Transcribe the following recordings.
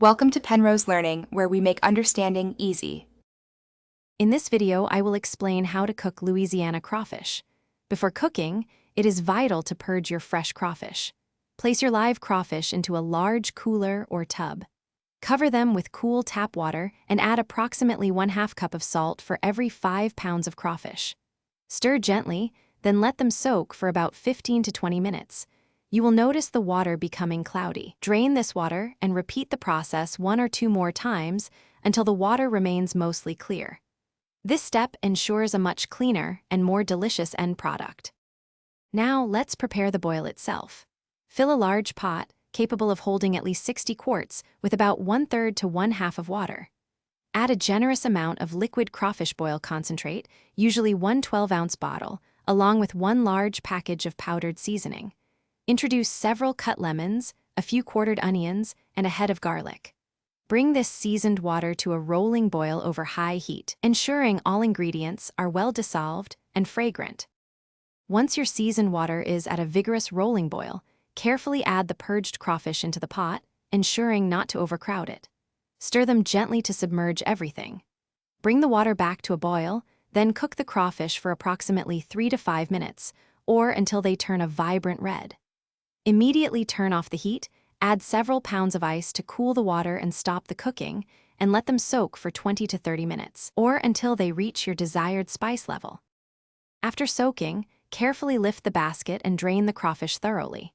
Welcome to Penrose Learning, where we make understanding easy. In this video, I will explain how to cook Louisiana crawfish. Before cooking, it is vital to purge your fresh crawfish. Place your live crawfish into a large cooler or tub. Cover them with cool tap water and add approximately 1/2 cup of salt for every 5 pounds of crawfish. Stir gently, then let them soak for about 15 to 20 minutes. You will notice the water becoming cloudy. Drain this water and repeat the process 1 or 2 more times until the water remains mostly clear. This step ensures a much cleaner and more delicious end product. Now let's prepare the boil itself. Fill a large pot, capable of holding at least 60 quarts, with about 1/3 to 1/2 of water. Add a generous amount of liquid crawfish boil concentrate, usually 1 12-ounce bottle, along with 1 large package of powdered seasoning. Introduce several cut lemons, a few quartered onions, and a head of garlic. Bring this seasoned water to a rolling boil over high heat, ensuring all ingredients are well dissolved and fragrant. Once your seasoned water is at a vigorous rolling boil, carefully add the purged crawfish into the pot, ensuring not to overcrowd it. Stir them gently to submerge everything. Bring the water back to a boil, then cook the crawfish for approximately 3 to 5 minutes, or until they turn a vibrant red. Immediately turn off the heat, add several pounds of ice to cool the water and stop the cooking, and let them soak for 20 to 30 minutes, or until they reach your desired spice level. After soaking, carefully lift the basket and drain the crawfish thoroughly.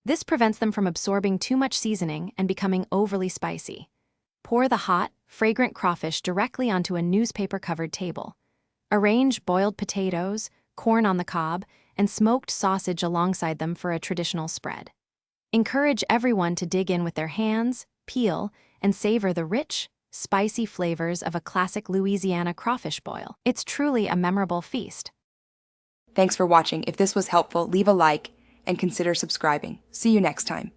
This prevents them from absorbing too much seasoning and becoming overly spicy. Pour the hot, fragrant crawfish directly onto a newspaper-covered table. Arrange boiled potatoes, corn on the cob, and smoked sausage alongside them for a traditional spread. Encourage everyone to dig in with their hands, peel, and savor the rich, spicy flavors of a classic Louisiana crawfish boil. It's truly a memorable feast. Thanks for watching. If this was helpful, leave a like and consider subscribing. See you next time.